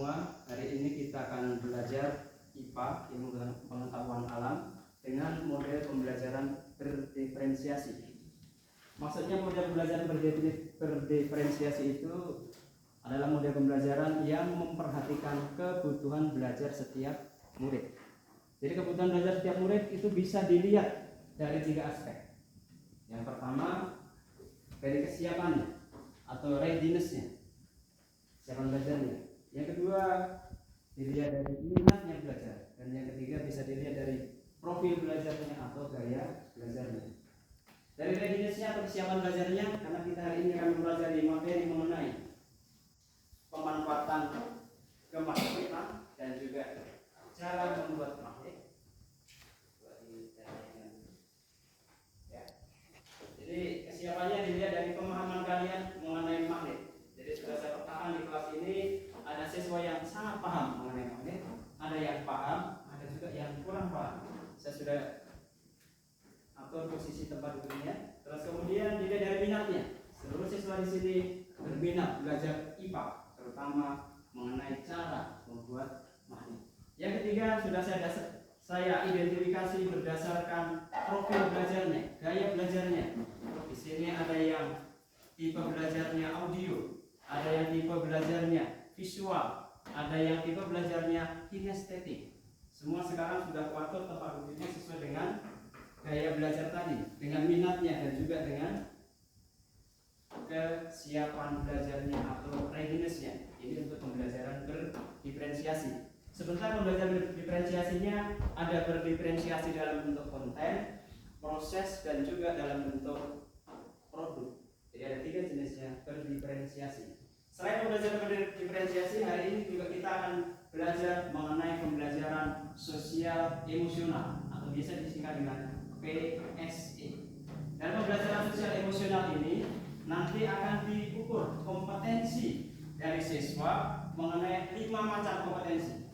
semua, hari ini kita akan belajar IPA, ilmu pengetahuan alam, dengan model pembelajaran berdiferensiasi. Maksudnya model pembelajaran berdiferensiasi itu adalah model pembelajaran yang memperhatikan kebutuhan belajar setiap murid. Jadi kebutuhan belajar setiap murid itu bisa dilihat dari 3 aspek. Yang pertama, dari kesiapannya atau readiness-nya, kesiapan belajarnya. Yang kedua, dilihat dari minatnya belajar. Dan yang ketiga, bisa dilihat dari profil belajarnya atau gaya belajarnya. Dari readiness-nya atau kesiapan belajarnya, karena kita hari ini akan mempelajari materi mengenai pemanfaatan kemagnetan dan juga cara membuat magnet. Ya. Jadi kesiapannya dilihat dari pemahaman kalian mengenai magnet. Jadi sudah saya katakan di kelas ini ada siswa yang sangat paham mengenai magnet, ada yang paham, ada juga yang kurang paham. Saya sudah atur posisi tempat duduknya. Terus kemudian dilihat dari minatnya. Seluruh siswa di sini berminat belajar IPA, terutama mengenai cara membuat magnet. Yang ketiga sudah saya identifikasi berdasarkan profil belajarnya, gaya belajarnya. Di sini ada yang tipe belajarnya audio, ada yang tipe belajarnya visual, ada yang tipe belajarnya kinestetik. Semua sekarang sudah kuatur tempat duduknya sesuai dengan gaya belajar tadi, dengan minatnya dan juga dengan kesiapan belajarnya atau readiness-nya. Ini untuk pembelajaran berdiferensiasi. Sebentar pembelajaran berdiferensiasinya ada berdiferensiasi dalam bentuk konten, proses, dan juga dalam bentuk produk. Jadi ada 3 jenisnya berdiferensiasi. Selain pembelajaran berdiferensiasi, hari ini juga kita akan belajar mengenai pembelajaran sosial emosional atau biasa disingkat dengan PSE. Dan pembelajaran sosial emosional ini nanti akan diukur kompetensi dari siswa mengenai 5 macam kompetensi.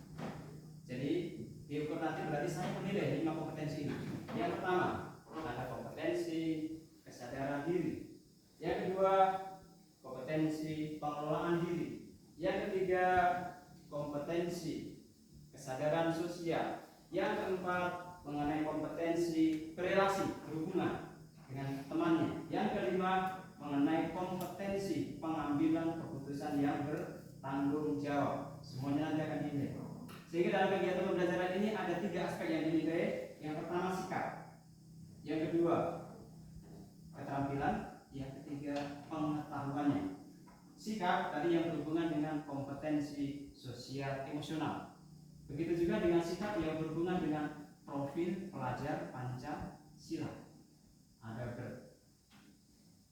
Jadi diukur nanti berarti saya menilai 5 kompetensi ini. Yang pertama, ada kompetensi kesadaran diri. Yang kedua, kompetensi pengelolaan diri. Yang ketiga, kompetensi kesadaran sosial. Yang keempat, mengenai kompetensi berelasi, berhubungan dengan temannya. Yang kelima, mengenai kompetensi pengambilan keputusan yang bertanggung jawab. Semuanya nanti akan dinilai. Sehingga dalam kegiatan pembelajaran ini ada 3 aspek yang dinilai. Yang pertama sikap, yang kedua keterampilan, yang ketiga pengetahuannya. Sikap tadi yang berhubungan dengan kompetensi sosial emosional. Begitu juga dengan sikap yang berhubungan dengan profil pelajar Pancasila. Ada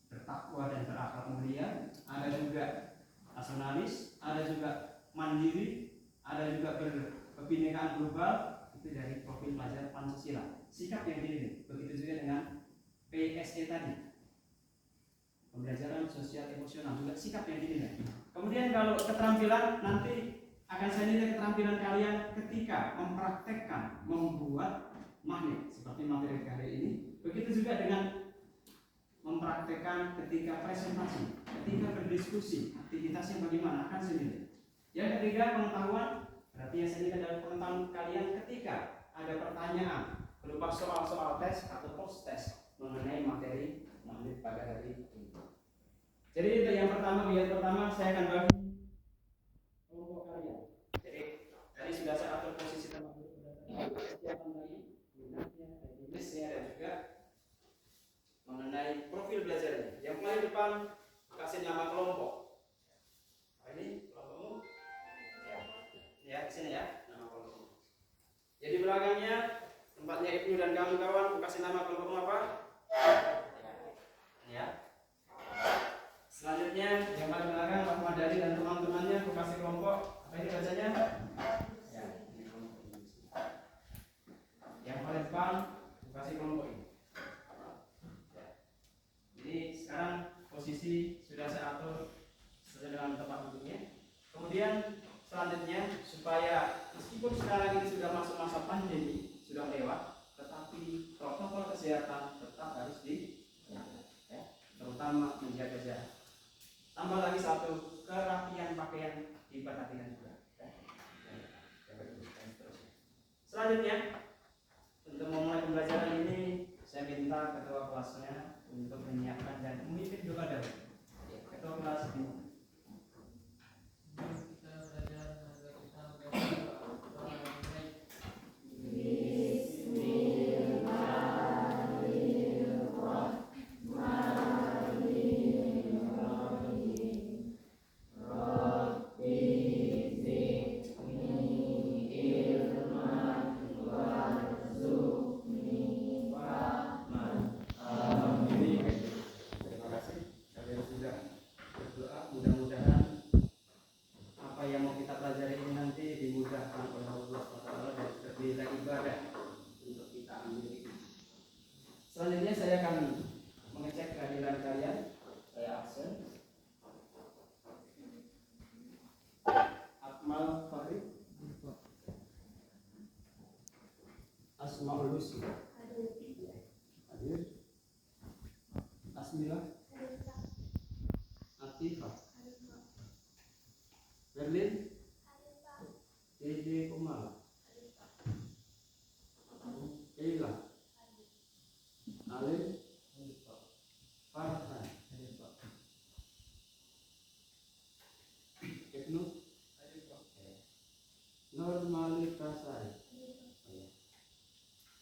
bertakwa dan berakhlak mulia, ada juga nasionalis, ada juga mandiri, ada juga berkebinekaan global. Itu dari profil pelajar Pancasila. Sikap yang dinilai. Begitu juga dengan PSE tadi, pembelajaran sosial emosional, juga sikap yang dinilai. Kemudian kalau keterampilan, nanti akan saya nilai keterampilan kalian ketika mempraktekkan membuat magnet seperti materi hari ini. Begitu juga dengan mempraktekkan ketika presentasi, ketika berdiskusi, aktivitasnya bagaimana akan saya nilai. Yang ketiga, pengetahuan, berarti yang saya nilai adalah pengetahuan kalian ketika ada pertanyaan berupa soal-soal tes atau post test mengenai materi magnet pada hari ini. Jadi itu yang pertama, biar pertama saya akan bagi kelompok kalian. Jadi tadi sudah saya atur posisi tempat duduk berdasarkan kesiapan tadi, minatnya, readiness-nya, dan juga mengenai profil belajarnya. Yang paling depan kasih nama kelompok. Ini kelompokmu? Ya, di sini ya, nama kelompokmu. Jadi belakangnya tempatnya Ibnu dan kawan-kawan, kasih nama kelompokmu apa? Ya. Selanjutnya yang paling belakang Ahmad Dhani dan teman-temannya, aku kasih kelompok apa ini bacanya? Ya, ini kelompok ini. Yang paling depan aku kasih kelompok ini. Ya. Jadi sekarang posisi sudah saya atur sesuai dengan tempat duduknya. Kemudian selanjutnya supaya meskipun sekarang ini sudah masuk masa pandemi, sudah lewat, tetapi protokol kesehatan tetap harus dijaga, ya, terutama menjaga jarak. Tambah lagi satu, kerapian pakaian diperhatikan juga. ketua kelasnya untuk menyiapkan dan memimpin doa dalam. Ketua kelas dimulai. Selanjutnya saya akan mengecek kehadiran kalian. Saya absen. Akmal Farid, Asmaul Husni, hadir. Asmira, Atifah, Berlin, Dede Kumala, Eila, Alif, Farhan, Ibnu, Nur Malika Sari,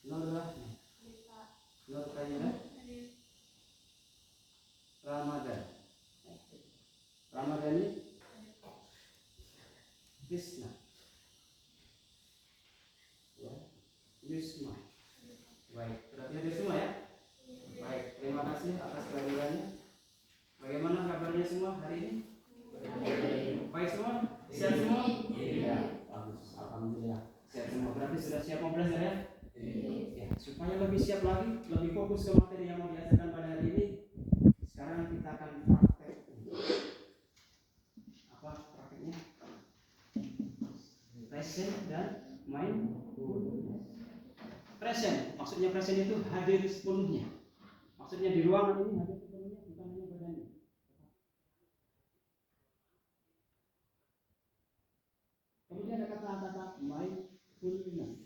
Nur Rahmi, Nur Kaila, Ramadan, Ramadhani, Krisna, ya, Yusma. Baik, berarti ada semua ya. Baik, terima kasih atas kehadirannya. Bagaimana kabarnya semua hari ini? Baik semua? Siap semua? Iya. Bagus, alhamdulillah. Siap semua. Berarti sudah siap mau belajar ya? Ya, supaya lebih siap lagi, lebih fokus ke materi yang mau diajarkan pada hari ini. Sekarang kita akan praktek. Apa prakteknya? Present dan mindfulness. Present, maksudnya present itu hadir sepenuhnya. Maksudnya di ruangan ini hadir sepenuhnya, bukan hanya badannya. Kemudian ada kata-kata mindfulness.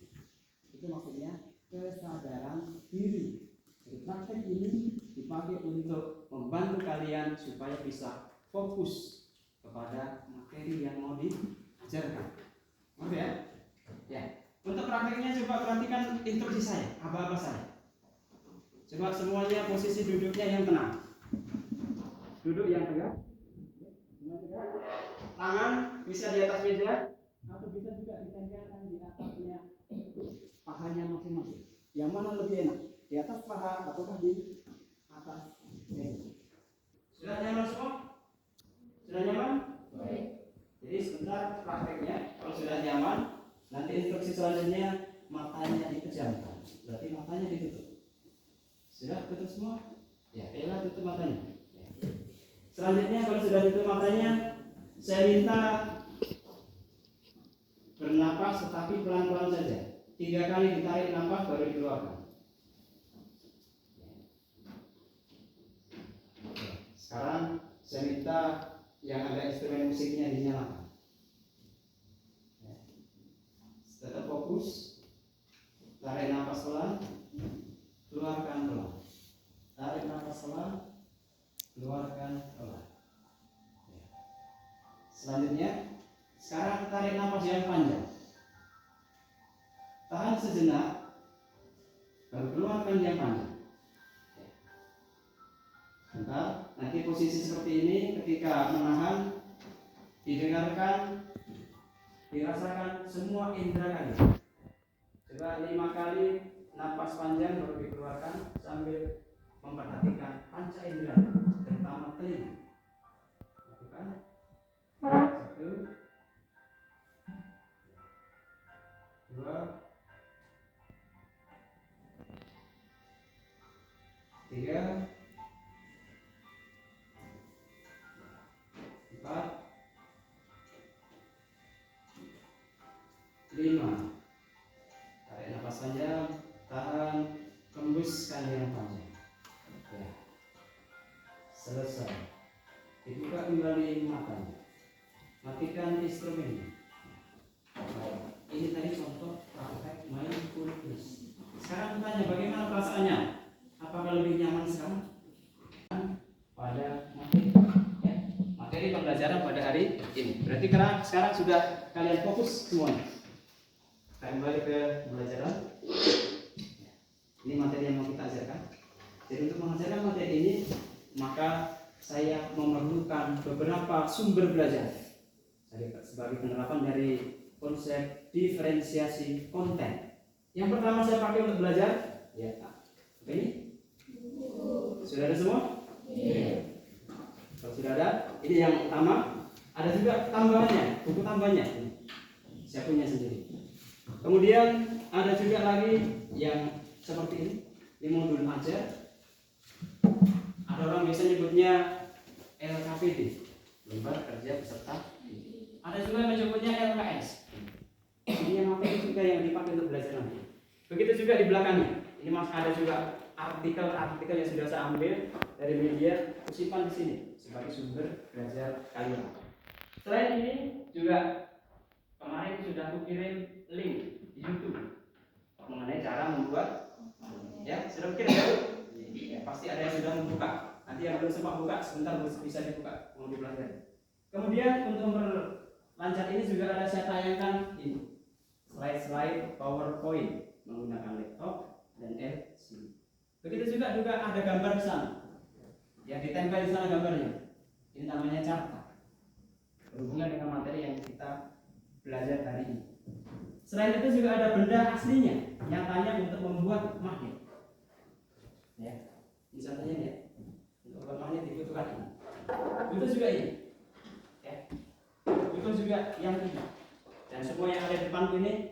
Itu maksudnya kesadaran diri. Jadi praktek ini dipakai untuk membantu kalian supaya bisa fokus kepada materi yang mau diajarkan. Oke ya? Ya. Untuk prakteknya coba perhatikan instruksi saya, apa-apa saya. Coba semuanya posisi duduknya yang tenang. Duduk yang tegak. Tangan bisa di atas meja atau bisa juga ditempelkan di atasnya pahanya masing-masing. Yang mana lebih enak? Di atas paha ataukah di atas meja? Sudah nyaman semua? Sudah nyaman? Baik. Jadi sebentar prakteknya. Kalau sudah nyaman, nanti instruksi selanjutnya matanya dipejamkan. Berarti matanya ditutup. Sudah tutup semua? Ya, Ella tutup matanya. Ya. Selanjutnya kalau sudah tutup matanya, saya minta bernapas tetapi pelan-pelan saja. 3 kali ditarik nafas baru dikeluarkan. Sekarang saya minta yang ada instrumen musiknya dinyalakan. Tetap fokus. Tarik nafas pelan, keluarkan pelan. Tarik nafas pelan, keluarkan pelan. Selanjutnya, sekarang tarik nafas yang panjang. Tahan sejenak, baru keluarkan yang panjang. Bentar, nanti posisi seperti ini ketika menahan, didengarkan, dirasakan semua indera kalian. Coba 5 kali napas panjang baru dikeluarkan sambil memperhatikan panca indera, terutama telinga. Lakukan. 1, 2, 3, 4, 5. Tarik nafas panjang, tahan, hembuskan yang panjang. Ya. Selesai. Dibuka kembali matanya. Matikan instrumennya. Ini tadi contoh praktek mindfulness. Sekarang tanya bagaimana perasaannya? Apakah lebih nyaman sekarang pada materi, ya, materi pembelajaran pada hari ini? Berarti sekarang sudah kalian fokus semuanya. Kita kembali ke pembelajaran. Ini materi yang mau kita ajarkan. Jadi untuk mengajarkan materi ini, maka saya memerlukan beberapa sumber belajar sebagai penerapan dari konsep diferensiasi konten. Yang pertama saya pakai untuk belajar, ya, ini sudah ada semua? Iya. Kalau sudah ada, ini yang utama. Ada juga tambahannya, buku tambahnya. Saya punya sendiri. Kemudian ada juga lagi yang seperti ini modul ajar. Ada orang biasa nyebutnya LKPD, lembar kerja peserta. Ada juga yang menyebutnya LKS. Ini yang materi juga yang dipakai untuk belajar nanti. Begitu juga di belakangnya. Ini ada juga artikel yang sudah saya ambil dari media, simpan di sini sebagai sumber belajar kalian. Selain ini juga kemarin sudah aku kirim link di YouTube mengenai cara membuat, ya, sudah kirim ya? Ya, pasti ada yang sudah membuka. Nanti yang belum sempat buka sebentar bisa dibuka, mau dipelajari. Kemudian untuk lancar ini juga ada saya tayangkan ini slide PowerPoint menggunakan laptop dan LCD. Begitu juga ada gambar di sana. Yang ditempel di sana gambarnya. Ini namanya carta. Berhubungan dengan materi yang kita belajar hari ini. Selain itu juga ada benda aslinya, nyatanya untuk membuat magnet. Ya, ini contohnya ya. Untuk membuat magnet dibutuhkan ini. Itu juga ini. Ya. Itu juga yang ini. Dan semua yang ada di depanku ini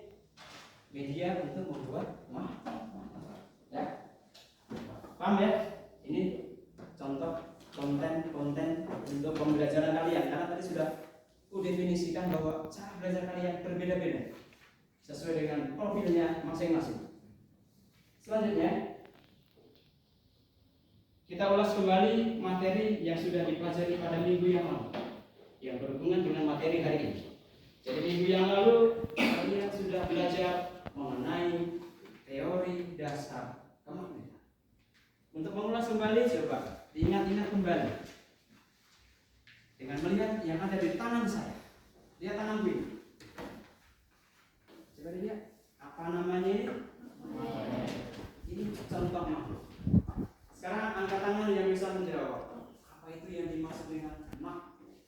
media untuk membuat magnet. Ya. Paham ya? Ini contoh konten untuk pembelajaran kalian. Karena tadi sudah definisikan bahwa cara belajar kalian berbeda-beda sesuai dengan profilnya masing-masing. Selanjutnya kita ulas kembali materi yang sudah dipelajari pada minggu yang lalu yang berhubungan dengan materi hari ini. Jadi minggu yang lalu kalian sudah belajar mengenai teori dasar kemagnetan. Untuk mengulas kembali, coba diingat-ingat kembali dengan melihat yang ada di tangan saya. Lihat tangan gue. Coba dilihat apa namanya ini? Ini contoh makhluk. Sekarang angkat tangan yang bisa menjawab. Apa itu yang dimaksud dengan magnet?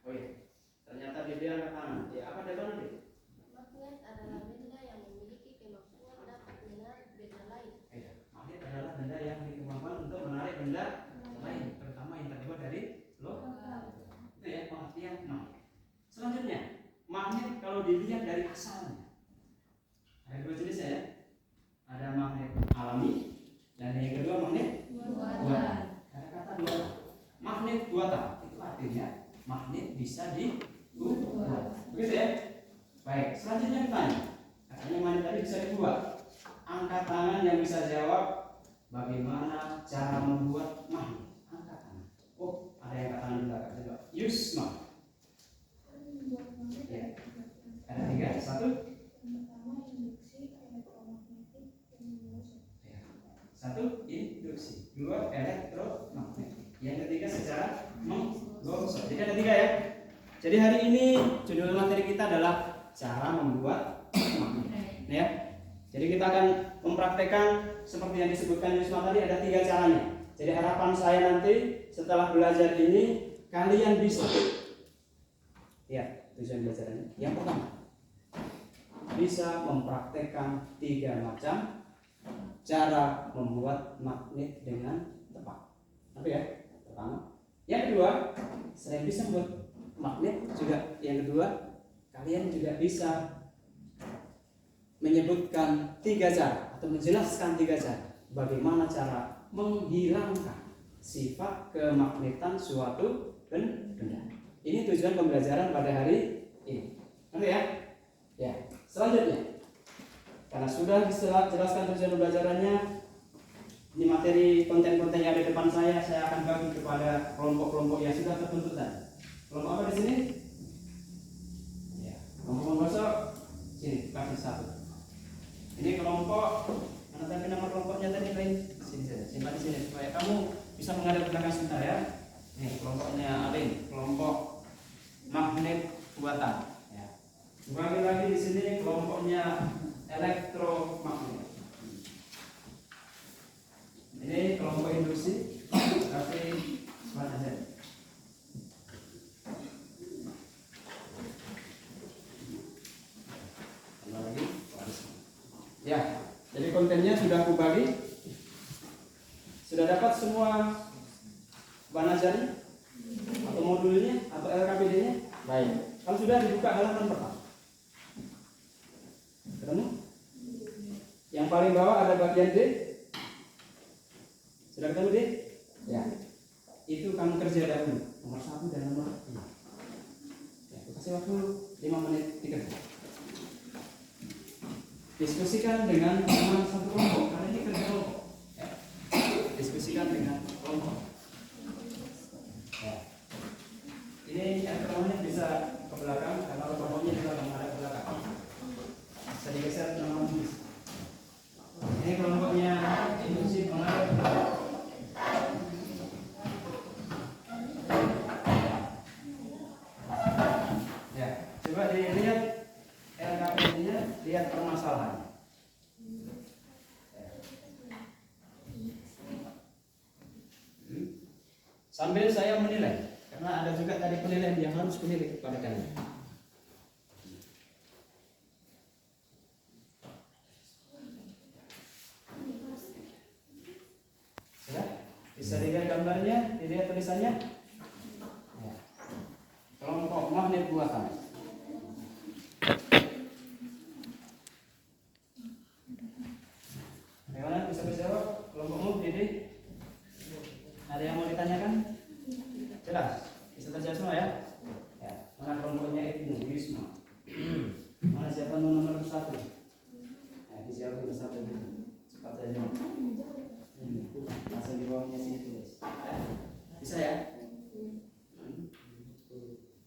Oh iya, ternyata dia angkat tangan. Ya, apa jawabannya dia? Magnet adalah benda yang memiliki kemampuan dapat menarik benda lain. Magnet adalah benda yang memiliki kemampuan untuk menarik benda lain, terutama yang terbuat dari logam. Itu ya pengertian magnet. Selanjutnya, magnet kalau dilihat dari asalnya, ada dua jenis ya. Ada magnet alami dan yang kedua magnet buatan. Ada kata buatan. Magnet buatan itu artinya magnet bisa dibuat. Begitu ya? Baik, selanjutnya ditanya. Katanya magnet tadi bisa dibuat. Angkat tangan yang bisa jawab bagaimana cara membuat magnet. Angkat tangan. Oh, ada yang angkat tangan di belakang. Coba. Yusma. Ya. Ada tiga. Satu. Satu, induksi. Dua, elektromagnetik. Yang ketiga secara menggosok. Jadi ada tiga ya. Jadi hari ini judul materi kita adalah cara membuat magnet. Ya. Jadi kita akan mempraktekkan seperti yang disebutkan Yusma tadi, ada tiga caranya. Jadi harapan saya nanti setelah belajar ini kalian bisa. Ya, tujuan belajarannya. Yang pertama, bisa mempraktekkan tiga macam cara membuat magnet dengan tepat. Apa ya? Pertama. Yang kedua, selain bisa membuat magnet juga, yang kedua, kalian juga bisa menyebutkan tiga cara atau menjelaskan tiga cara bagaimana cara menghilangkan sifat kemagnetan suatu benda. Ini tujuan pembelajaran pada hari ini. Oke ya? Ya. Selanjutnya, karena sudah dijelaskan tujuan pembelajarannya, ini materi konten-konten yang ada di depan saya akan bagi kepada kelompok-kelompok yang sudah tertentu tadi. Kelompok apa di sini? Ya, kelompok menggosok. Sini, kasih satu. Ini kelompok, mana tadi nama kelompoknya tadi lain? Sini. simpan di sini supaya kamu bisa menghadap ke belakang sebentar ya. Nih kelompoknya Alin, kelompok magnet buatan. Ya. Bagi lagi di sini kelompoknya elektromagnet. Ini kelompok induksi, tapi smart aja. Lagi. Ya, jadi kontennya sudah aku bagi. Sudah dapat semua bahan ajarnya atau modulnya atau LKPD-nya? Baik. Kalau sudah dibuka halaman pertama. Ketemu? Yang paling bawah ada bagian D. Sudah ketemu D? Ya. Itu kamu kerja dahulu. Nomor 1 dan nomor 2. Ya, kasih waktu 5 menit dikerja. Diskusikan dengan teman satu kelompok. Karena ini kerja kelompok. Ya. Diskusikan dengan kelompok. Ya. Ini yang pertamanya bisa ke belakang karena kelompoknya juga menghadap ke belakang. Bisa digeser ke nomor 2. Ini kelompoknya induksi menghadap ke belakang. Ya, coba dilihat LKPD-nya, lihat permasalahan. Sambil saya menilai, karena ada juga tadi penilaian yang harus menilai kepada kalian. Sudah? Bisa dilihat gambarnya, dilihat tulisannya. Ya. Kelompok magnet buatan. Bagaimana? Bisa dijawab? Kelompokmu, Dede? Ada yang mau ditanyakan? Jelas? Bisa terjawab semua ya? Ya. Mana kelompoknya Ibnu, Wisma? Mana siapa nomor 1? Nah, dijawab nomor 1 dulu. Cepat saja. Langsung di bawahnya sini tulis. Bisa ya?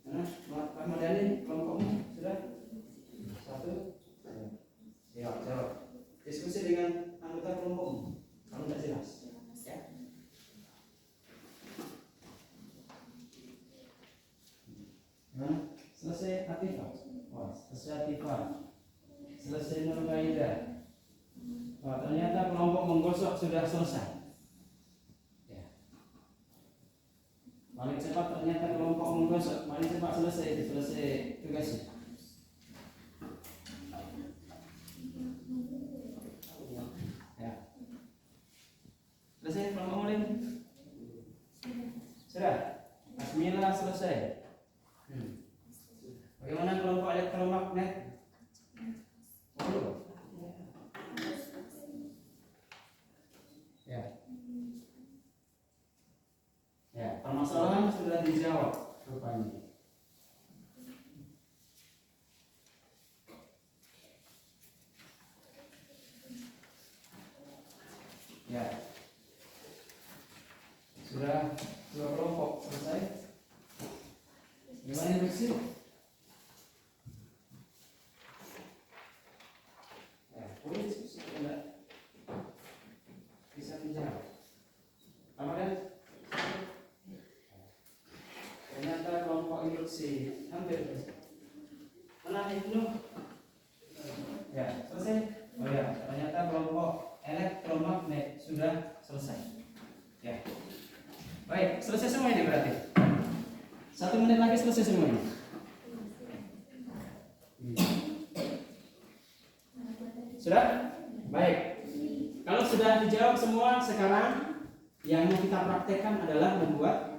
Nah, Pak Mardani, kelompokmu sudah? 1? Ya, jawab. Diskusi dengan anggota kelompokmu. Kalau tidak jelas, ya. Nah, selesai Atifah. Wah, selesai Atifah. Selesai Nur Kaidah. Wah, ternyata kelompok menggosok sudah selesai. Ya. Paling cepat ternyata kelompok menggosok, paling cepat selesai tugasnya. Ya. Selesai kelompok mulai? Sudah? Bismillah selesai. Bagaimana kelompok elektromagnet? Ya. Ya, permasalahan sudah dijawab rupanya. Ya. Sudah 2 kelompok selesai. Gimana induksi? Ya, boleh diskusi enggak? Bisa dijawab. Kemudian ternyata kelompok induksi hampir selesai. Mana Ibnu? Ya, selesai. Oh ya, ternyata kelompok elektromagnet sudah selesai. Ya. Baik, selesai semua ini berarti. 1 menit lagi selesai semua ini. Sudah? Baik. Kalau sudah dijawab semua, sekarang yang mau kita praktekkan adalah membuat.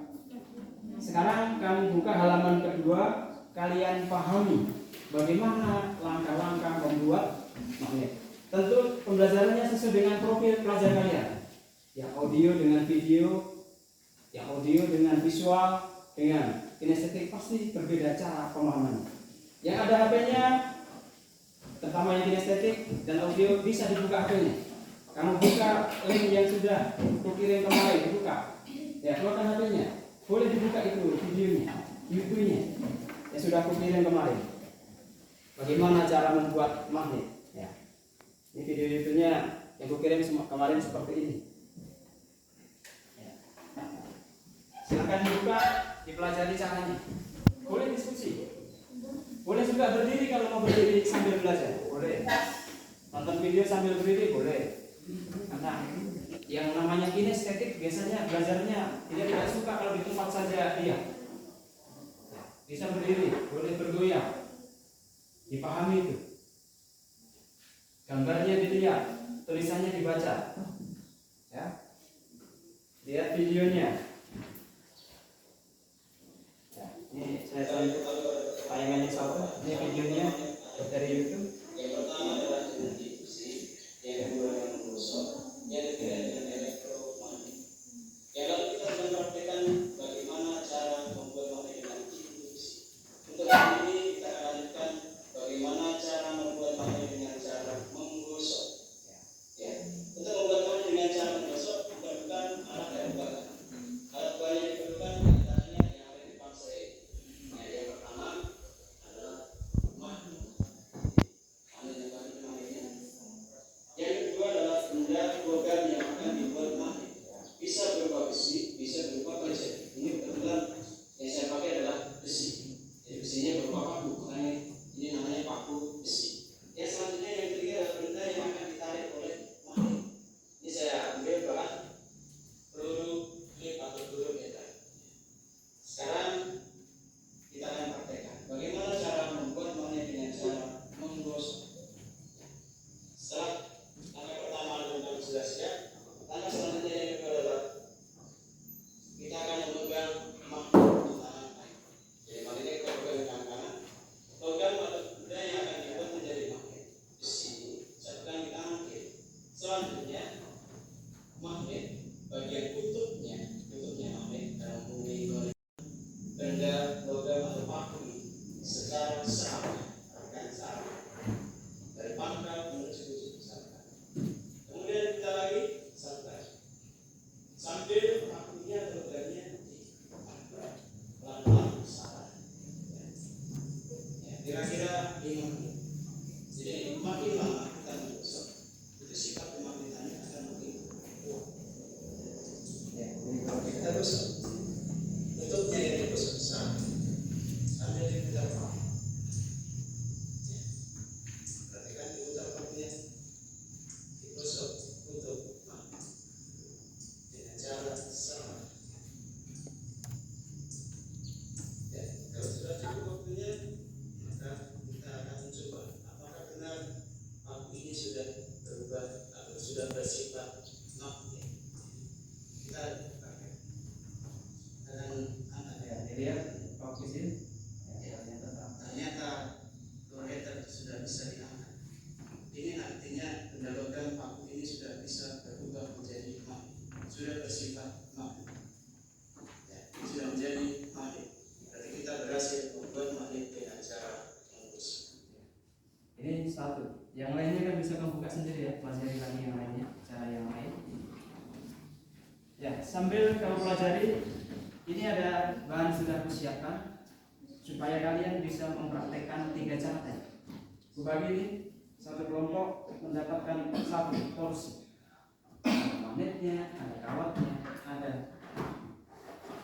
Sekarang kami buka halaman kedua, kalian pahami bagaimana langkah-langkah membuat magnet. Tentu pembelajarannya sesuai dengan profil pelajar kalian. Yang audio dengan video, yang audio dengan visual, dengan kinestetik pasti berbeda cara pemahaman. Yang ada HP-nya, terutama yang kinestetik dan audio, bisa dibuka HP-nya. Kamu buka link yang sudah kukirim kemarin, dibuka. Ya, keluarkan HP-nya. Boleh dibuka itu videonya, YouTube-nya yang sudah kukirim kemarin. Bagaimana cara membuat magnet? Ya. Ini video YouTube-nya yang kukirim kemarin seperti ini. Silakan dibuka, dipelajari caranya. Boleh diskusi. Boleh juga berdiri kalau mau berdiri sambil belajar. Boleh. Nonton video sambil berdiri boleh. Karena yang namanya kinestetik biasanya belajarnya tidak suka kalau di tempat saja dia. Bisa berdiri, boleh bergoyang. Dipahami itu. Gambarnya dilihat, tulisannya dibaca. Ya. Lihat videonya. Ya, ini saya tayangannya satu. Ini videonya dari YouTube. Yang pertama adalah dengan diskusi, yang kedua dengan menggosok, yang ketiga dengan elektromagnet. Yang lalu kita akan praktekkan bagaimana cara membuat magnet dengan induksi. Untuk hari ini kita akan lanjutkan bagaimana cara membuat magnet dengan cara menggosok. Ya. Untuk membuat magnet dengan cara menggosok diperlukan alat dan bahan. Alat bahan yang diperlukan antaranya yang ada di depan saya. Ya, yang pertama adalah magnet. Yang kedua adalah benda logam yang akan dibuat magnet. Bisa berupa besi, bisa berupa baja. Ini kebetulan yang saya pakai adalah besi. Jadi besinya berupa paku, makanya ini namanya paku besi. Yang selanjutnya yang ketiga adalah benda yang akan ditarik oleh magnet. Ini saya ambil bahan peluru klip atau peluru metal. Sekarang kita akan praktekkan bagaimana cara membuat magnet dengan cara menggosok. Setelah langkah pertama adalah sudah siap, langkah selanjutnya yang kedua adalah kita akan memegang magnet di tangan kanan. Jadi magnetnya kita pegang di tangan kanan. Logam atau benda yang akan dibuat menjadi magnet besi saya pegang di tangan kiri. Selanjutnya magnet bagian kutubnya magnet dalam menghubungi benda logam atau paku ini secara sama, dari pangkal menuju ujung sampai. Kemudian kita lagi sampai sambil pakunya atau logamnya pelan-pelan sampai. Ya, kira-kira 5 menit. Jadi makin lama kita menggosok, itu sifat kemagnetannya akan makin kuat. Ya, kita gosok. Tutupnya yang digosok sambil diputar paku. Perhatikan diputar pakunya, digosok untuk magnet dengan cara sama. Ya, kalau sudah cukup waktunya, maka kita akan mencoba apakah benar paku ini sudah berubah atau sudah bersifat magnet. Kita pakai. Akan Ya, dilihat paku sini. Ya, ternyata chloride sudah bisa diangkat. Ini artinya benda logam paku ini sudah bisa berubah menjadi magnet, sudah bersifat magnet. Ya, ini sudah menjadi magnet. Berarti kita berhasil membuat magnet dengan cara menggosok. Ini satu. Yang lainnya kan bisa kamu buka sendiri ya, pelajari lagi yang lainnya, cara yang lain. Ya, sambil kamu pelajari, ini ada bahan sudah kusiapkan supaya kalian bisa mempraktekkan 3 cara tadi. Kubagi ini satu kelompok mendapatkan satu porsi. Ada magnetnya, ada kawatnya, ada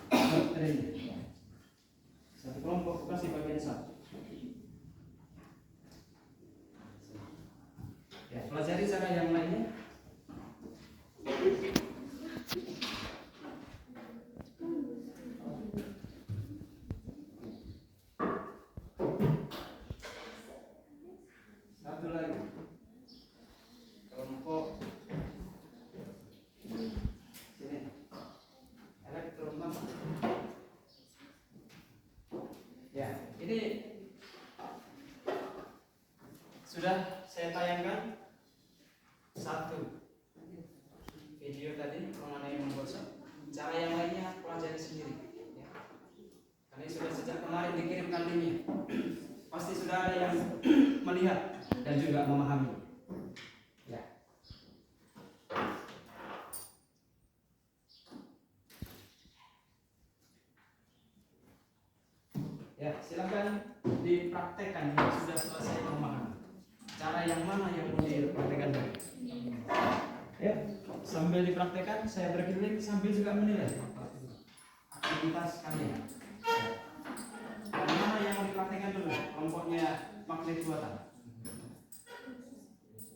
baterainya. Satu kelompok kasih bagian satu. Ya, pelajari cara yang lainnya. Satu lagi. Kelompok sini. Elektromagnet. Ya, ini sudah saya tayangkan satu video tadi mengenai menggosok. Cara yang lainnya pelajari sendiri. Ya. Karena sudah sejak kemarin dikirimkan linknya. Pasti sudah ada yang melihat dan juga memahami. Ya. Ya, silakan dipraktekkan yang sudah selesai memahami. Cara yang mana yang mau dipraktekkan? Ya, sambil dipraktekkan saya berkeliling sambil juga menilai. aktivitas kalian. Dan mana yang mau dipraktekkan dulu kelompoknya magnet buatan?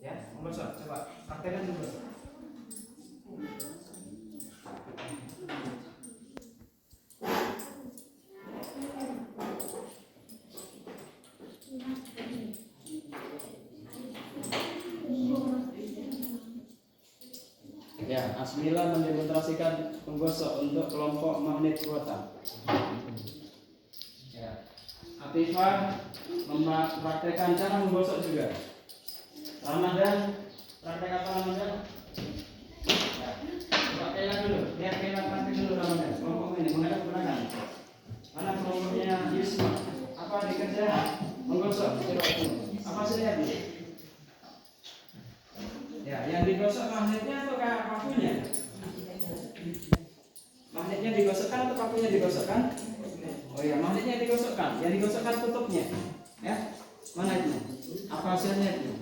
Ya, Bosok, coba praktekkan dulu. Ya, Asmila mendemonstrasikan menggosok untuk kelompok magnet buatan. Ya, Atifah mempraktekkan cara menggosok juga. Ramadan, praktek apa Ramadan? Ya, coba Kela dulu, lihat Kela praktek dulu Ramadan. Kelompok ini menghadap ke belakang. Mana kelompoknya Yusma? Apa dikerjakan? Menggosok. Coba apa sih lihat nih? Ya, yang digosok magnetnya atau pakunya? Magnetnya digosokkan atau pakunya digosokkan? Oh iya, magnetnya digosokkan. Yang digosokkan tutupnya. Ya, mana itu? Apa hasilnya itu?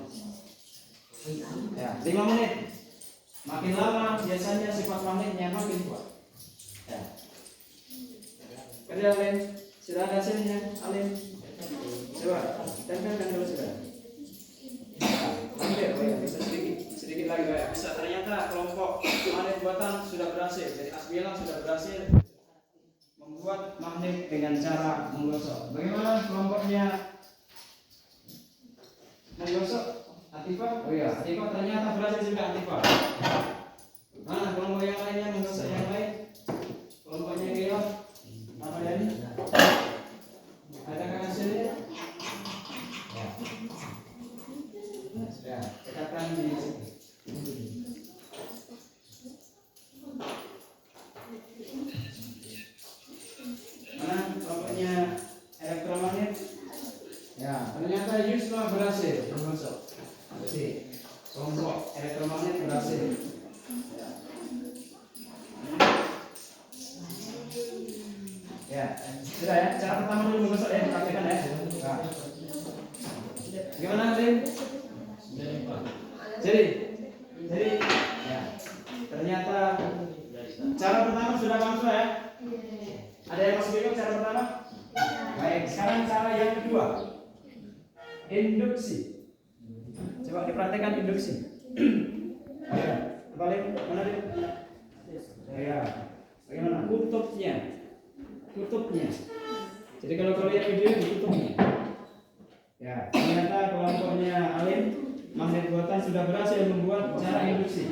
Ya, 5 menit. Makin lama biasanya sifat magnetnya makin kuat. Ya. Kerja Alin, sudah ada hasilnya, Alin. Coba, tempelkan dulu sudah. Ambil, oh ya, bisa sedikit lagi ya. Bisa ternyata kelompok magnet buatan sudah berhasil. Jadi Asmila sudah berhasil membuat magnet dengan cara menggosok. Bagaimana kelompoknya menggosok? Atifah? Oh iya, Atifah ternyata berhasil juga Atifah. Mana kelompok yang lainnya menggosok yang lain? Kelompoknya Gila, apa ini? Adakah hasilnya? Ya. Ya, katakan di mana kelompoknya elektromagnet? Ya, ternyata Yusma berhasil menggosok. Jadi kelompok elektromagnet berhasil. Ya, sudah ya. Cara pertama dulu menggosok ya, praktekkan ya. Nah. Gimana Lim? Jadi, ya. Ternyata cara pertama sudah masuk ya. Ada yang masuk bingung cara pertama? Baik, sekarang cara yang kedua. Induksi. Coba dipraktekkan induksi. Ya, balik mana dia? Ya, bagaimana kutubnya? Kutubnya. Jadi kalau lihat video kutubnya. Ya, ternyata kelompoknya Alim magnet buatan sudah berhasil membuat cara induksi.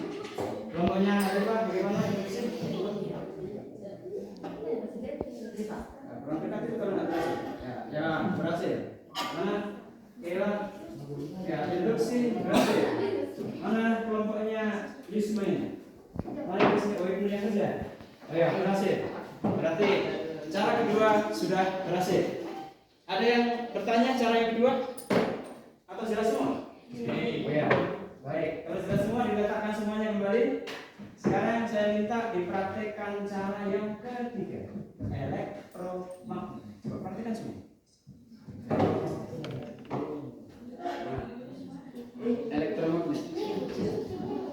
Kelompoknya apa? Bagaimana induksi? Kurang dekat itu kalau nggak berhasil. Ya, berhasil. Mana? Kira. Ya, induksi berhasil. Mana kelompoknya Yusmain? Mana Yusmain? Oh, ini yang kerja. Oh ya, berhasil. Berarti cara kedua sudah berhasil. Ada yang bertanya cara yang kedua? Atau sudah semua? Oh ya, baik. Kalau sudah semua diletakkan semuanya kembali. Sekarang saya minta dipraktekkan cara yang ketiga, elektromagnet. Coba praktekkan semua. Elektromagnet.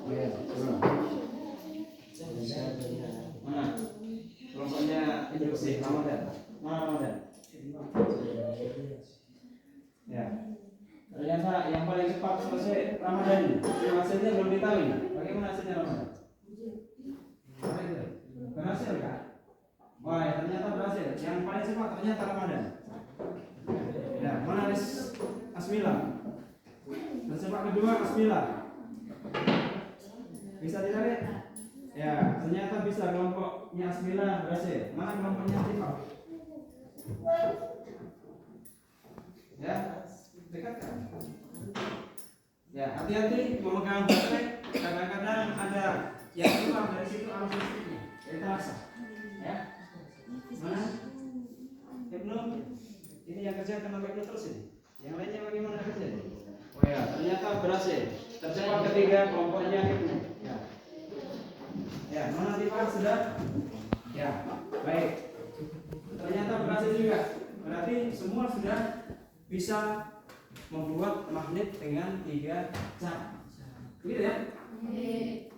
Oh ya, coba. Mana? Kelompoknya induksi Ramadan. Mana Ramadan? Ya. Ternyata yang paling cepat selesai Ramadan ini. Hasilnya belum ditahu ini. Bagaimana hasilnya Ramadan? Berhasil kan? Wah, ya, ternyata berhasil. Yang paling cepat ternyata Ramadan. Ya, mana Asmila? Dan cepat kedua Asmila. Bisa ditarik? Ya, ternyata bisa kelompoknya Asmila berhasil. Mana kelompoknya Atifah? Ya, dekat kan? Ya, hati-hati memegang baterai. Kadang-kadang ada yang keluar dari situ arus listriknya. Jadi terasa. Ya, mana? Ibnu, ini yang kerja kena Ibnu terus ini. Yang lainnya bagaimana kerja? Oh ya, ternyata berhasil. Tercepat ketiga kelompoknya Ibnu. Ya. Ya, mana Atifah sudah? Ya, baik. Ternyata berhasil juga. Berarti semua sudah bisa membuat magnet dengan 3 cara. Begitu ya?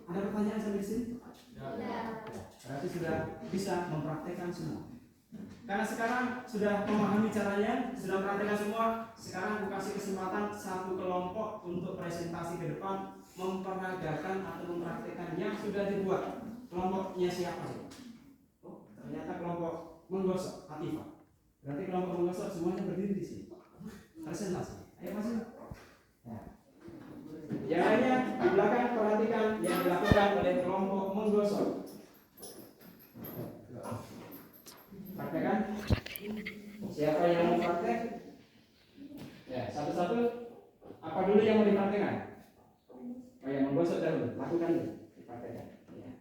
Ada pertanyaan sampai sini? Ya. Berarti sudah bisa mempraktekkan semua. Karena sekarang sudah memahami caranya, sudah mempraktekkan semua. Sekarang aku kasih kesempatan satu kelompok untuk presentasi ke depan, memperagakan atau mempraktekkan yang sudah dibuat. Kelompoknya siapa sih? Oh, ternyata kelompok menggosok Hatifah. Berarti kelompok menggosok semuanya berdiri di sini. Presentasi. Ayo masuk. Ya. Yang lainnya di belakang perhatikan yang dilakukan oleh kelompok menggosok. Praktekkan. Siapa yang mau praktek? Ya, satu-satu. Apa dulu yang mau dipraktekkan? Oh, yang menggosok dahulu. Lakukan dulu. Dipraktekkan. Ya.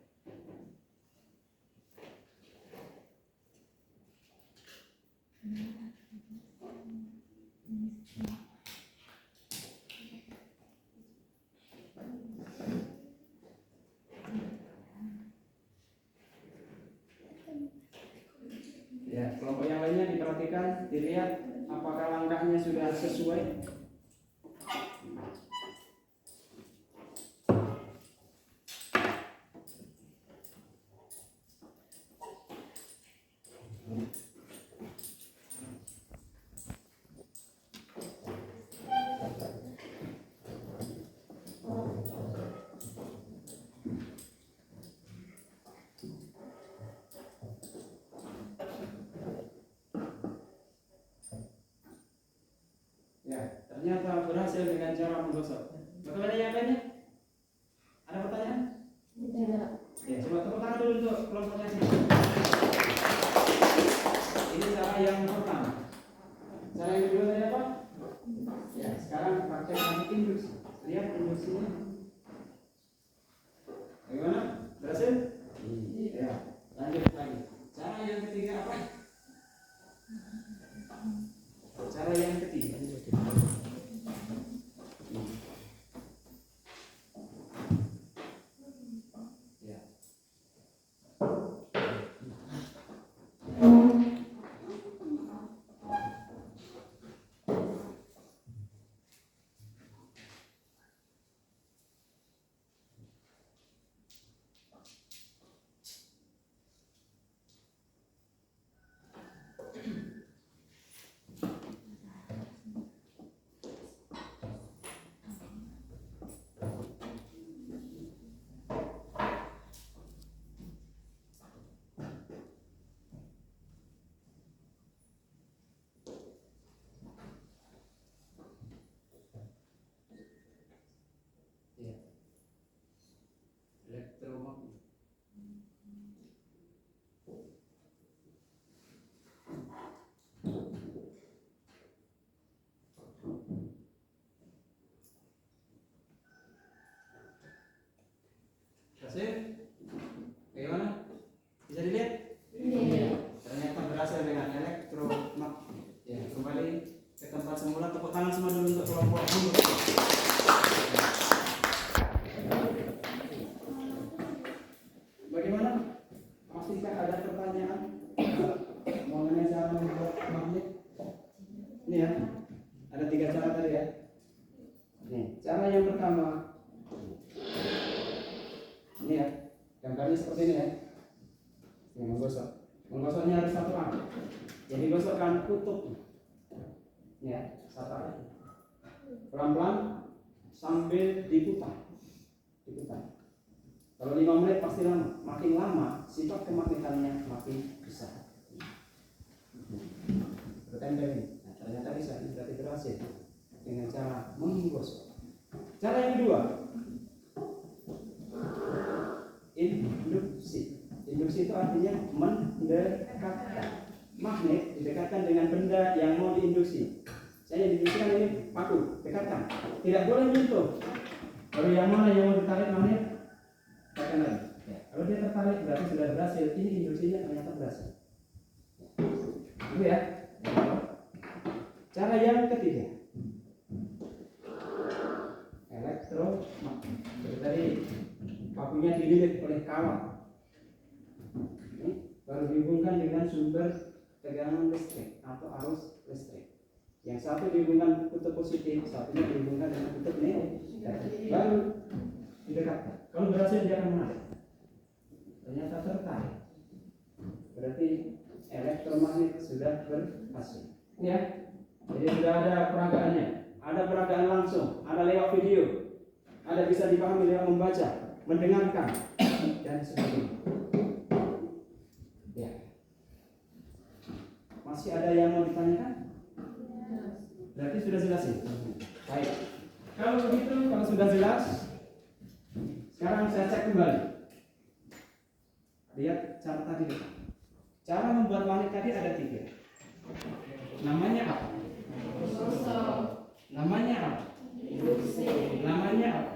Ya, kelompok yang lainnya diperhatikan, dilihat apakah langkahnya sudah sesuai. Ya, ternyata berhasil dengan cara menggosok. Bagaimana yang lainnya? Ada pertanyaan? Tidak. Ya, coba tepuk tangan dulu untuk kelompoknya sini. Ini cara yang pertama. Cara yang kedua tadi apa? Ya, sekarang praktek induksi. Lihat induksinya. Bagaimana? Berhasil? Iya. Lanjut lagi. Cara yang ketiga apa? Cara yang ketiga. Ya. Ya. Elektromagnet. Berhasil? Bagaimana? Bisa dilihat? Iya. Ternyata berhasil dengan elektromagnet. Ya, kembali ke tempat semula. Tepuk tangan semua dulu untuk kelompok dulu. Bagaimana? Masihkah ada pertanyaan mengenai cara membuat magnet? Ini ya, ada 3 cara tadi ya. Nih, cara yang pertama. Ini ya, gambarnya seperti ini ya. Yang menggosok. Menggosoknya harus satu arah. Jadi gosokkan kutub. Ini ya, satu arah. Pelan-pelan sambil diputar. Kalau 5 menit pasti lama. Makin lama sifat kemagnetannya makin besar. Bertempel ini. Nah, ternyata bisa. Ini berarti berhasil dengan cara menggosok. Cara yang kedua, induksi. Induksi itu artinya mendekatkan. Magnet didekatkan dengan benda yang mau diinduksi. Saya diinduksikan ini paku, dekatkan. Tidak boleh menyentuh. Kalau yang mana yang mau ditarik magnet, tekan lagi. Ya. Kalau dia tertarik berarti sudah berhasil. Ini induksinya ternyata berhasil. Itu ya. Cara yang ketiga, elektromagnet. Jadi tadi pakunya dililit oleh kawat. Ini baru dihubungkan dengan sumber tegangan listrik atau arus listrik. Yang satu dihubungkan kutub positif, satunya dihubungkan dengan kutub negatif. Baru didekatkan. Kalau berhasil dia akan menarik. Ternyata tertarik. elektromagnet sudah berhasil. Ya, jadi sudah ada peragaannya, ada peragaan langsung, ada lewat video, ada bisa dipahami lewat membaca, mendengarkan, dan sebagainya. Ya. Masih ada yang mau ditanyakan? Berarti sudah jelas ya? Baik. Kalau begitu, kalau sudah jelas, sekarang saya cek kembali. Lihat cara tadi. Cara membuat magnet tadi ada 3. Namanya apa? Namanya apa? Namanya apa?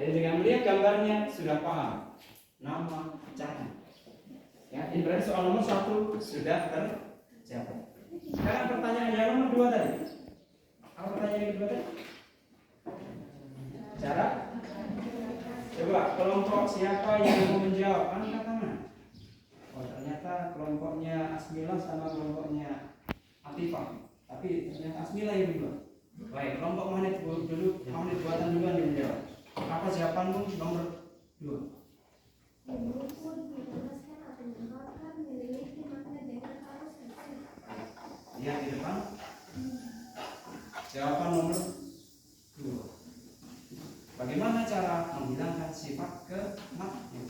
Jadi dengan melihat gambarnya sudah paham nama, cara. Ya, ini berarti soal nomor 1 sudah terjawab. Sekarang pertanyaan yang nomor 2 tadi. Apa pertanyaan yang kedua tadi? Cara? Coba kelompok siapa yang mau menjawab? Angkat tangan. Oh, ternyata kelompoknya Asmila sama kelompoknya Atifah. Tapi yang Asmila yang dulu. Baik, kelompok magnet dulu, magnet buatan duluan yang menjawab. Apa jawabanmu nomor 2? Ibu pun menjelaskan atau mengatakan memiliki magnet dengan arus listrik. Ya, di depan. Jawaban nomor 2. Bagaimana cara menghilangkan sifat ke magnet?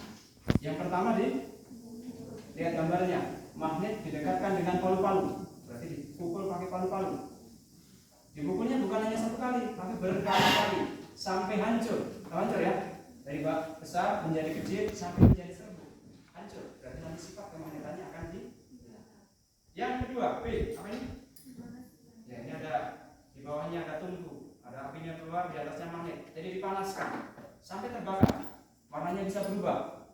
Yang pertama lihat gambarnya, magnet didekatkan dengan palu-palu. Berarti dipukul pakai palu-palu. Dipukulnya bukan hanya 1 kali, tapi berkali-kali sampai hancur. Hancur ya? Dari besar menjadi kecil sampai menjadi serbu. Hancur. Berarti nanti sifat kemagnetannya akan hilang. Yang kedua, P. Apa ini? Ya, ini ada di bawahnya ada tungku, ada apinya keluar, di atasnya magnet. Jadi dipanaskan sampai terbakar. Warnanya bisa berubah.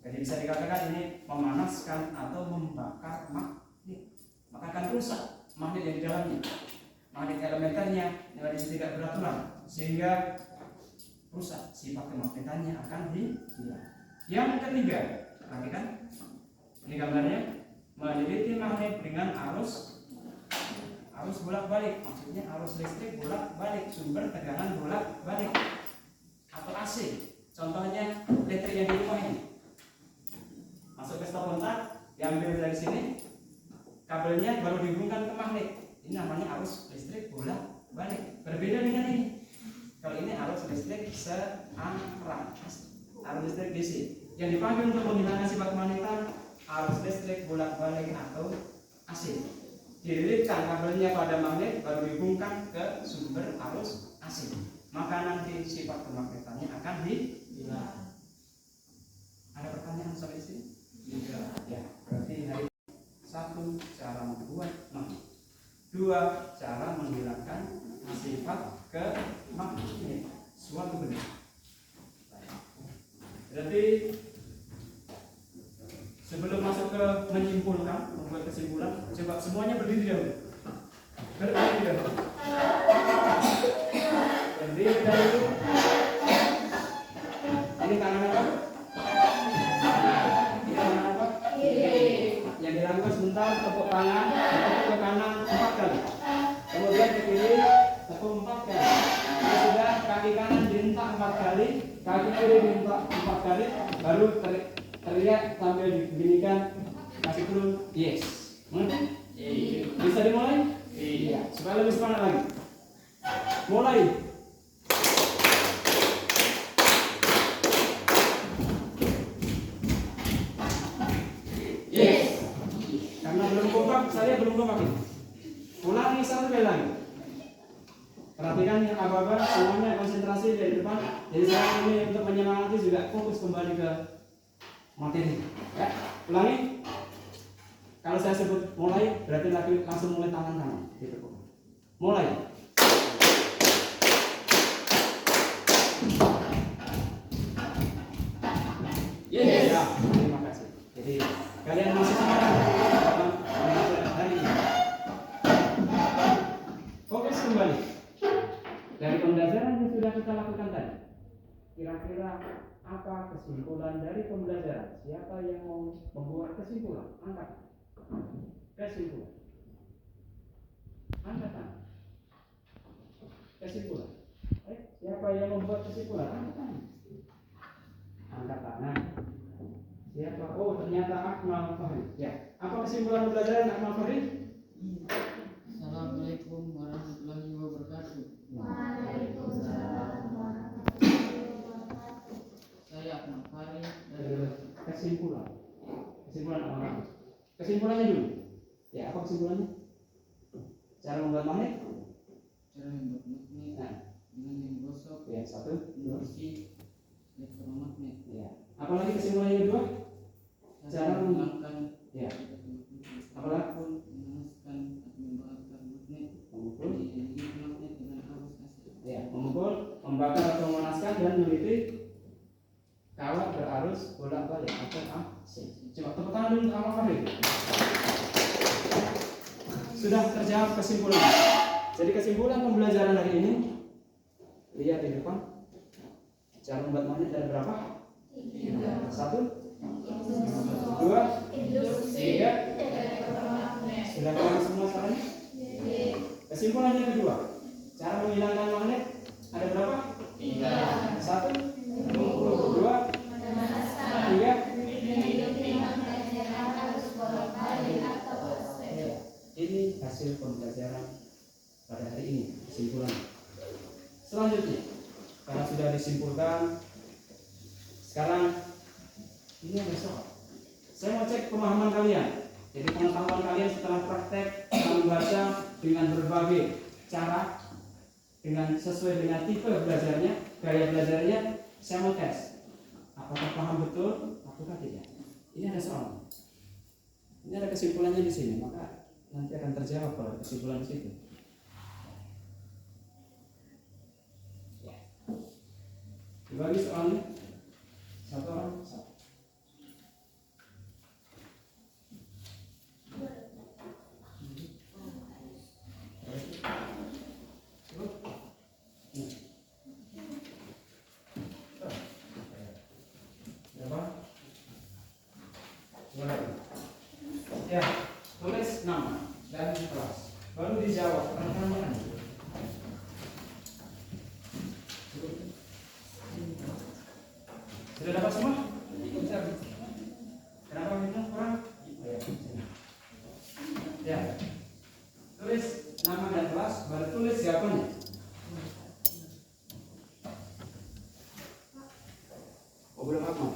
Jadi bisa dikatakan ini memanaskan atau membakar magnet. Maka akan rusak magnet yang di dalamnya. Magnet elementernya yang tidak beraturan sehingga rusak, sifat kemagnetannya akan hilang. Yang ketiga, perhatikan ini gambarnya, meneliti magnet dengan arus bolak-balik, maksudnya arus listrik bolak-balik, sumber tegangan bolak-balik atau AC. Contohnya listrik yang di rumah ini, masuk ke stop kontak, diambil dari sini, kabelnya baru dihubungkan ke magnet. Ini namanya arus listrik bolak-balik. Berbeda dengan ini. Kalau ini arus listrik searah, arus listrik DC. Yang dipanggil untuk menghilangkan sifat kemagnetan arus listrik bolak-balik atau AC. Dililitkan kabelnya pada magnet baru dihubungkan ke sumber arus AC. Maka nanti sifat kemagnetannya akan hilang. Ada pertanyaan sampai sini? Ya, berarti hari 1 cara membuat magnet. 2 cara menghilangkan sifat ke magnet suatu benda. Berarti sebelum masuk ke menyimpulkan, membuat kesimpulan, coba semuanya berdiri dahulu. Berdiri dahulu. Berdiri dahulu. Ini tangan apa? Ini tangan apa? Yang dilakukan sebentar, tepuk tangan, tepuk ke kanan 4 kali. Kemudian ke kiri, tepuk 4 kali. Kalau sudah kaki kanan dihentak 4 kali, kaki kiri dihentak 4 kali, baru terlihat sambil dibunyikan kasih turun yes. Bisa dimulai? Iya. Supaya lebih semangat lagi. Mulai. Yes. Karena belum kompak, saya belum kompak ini. Ulangi 1 kali lagi. Perhatikan yang ababa semuanya konsentrasi dari depan. Jadi saya ini untuk menyemangati juga fokus kembali ke materi. Ya, ulangi. Kalau saya sebut mulai, berarti langsung mulai tangan kanan. Mulai. Yes. Ya, terima kasih. Jadi kalian masih semangat hari ini. Fokus kembali. Dari pembelajaran yang sudah kita lakukan tadi, kira-kira apa kesimpulan dari pembelajaran? Siapa yang mau membuat kesimpulan? Angkat. Kesimpulan. Angkat tangan. Kesimpulan. Siapa yang membuat kesimpulan? Angkat tangan. Angkat tangan. Siapa? Oh, ternyata Akmal Fahri. Ya. Apa kesimpulan pembelajaran Akmal Fahri? Assalamualaikum warahmatullahi wabarakatuh. Waalaikumsalam warahmatullahi wabarakatuh. Saya Akmal Fahri dari Kesimpulan. Kesimpulan apa? Kesimpulannya dulu. Ya, apa kesimpulannya? Cara membuat magnet? cara membuat magnet Nah, dengan menggosok ya, 1, 2. bersih elektromagnet. Ya. Apalagi kesimpulan yang kedua? Cara menghilangkan Ya. Apalagi? apapun memanaskan atau membakar magnet Memukul. menjadi magnet dengan arus AC. Ya, memukul, membakar atau memanaskan dan meneliti kawat berarus bolak-balik atau AC. Coba tepuk tangan dulu untuk Akmal Fahri. Sudah terjawab kesimpulan. Jadi kesimpulan pembelajaran hari ini, lihat di depan. Cara membuat magnet ada berapa? 1, 2, 3. Sudah paham semua caranya? Kesimpulan yang kedua, cara menghilangkan magnet ada berapa? 1, 2, 3. Ini hasil pembelajaran pada hari ini, kesimpulan. Selanjutnya, karena sudah disimpulkan, sekarang ini ada soal. Saya mau cek pemahaman kalian. Jadi pengetahuan kalian setelah praktek membaca dengan berbagai cara, dengan sesuai dengan tipe belajarnya, gaya belajarnya, saya mau tes. Apakah paham betul ataukah tidak? Ini ada soal. Ini ada kesimpulannya di sini, maka nanti akan terjawab kalau kesimpulan di situ. Ya. Dibagi soalnya satu orang satu. Ya, tulis nama dan kelas. Baru dijawab pertanyaan. Sudah dapat semua? Kenapa minta kurang? Ya. Tulis nama dan kelas, baru tulis jawabannya. Oh, belum apa?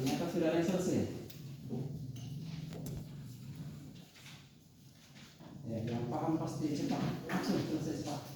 Ternyata sudah ada yang selesai. Ya, yang paham pasti cepat, langsung selesai cepat.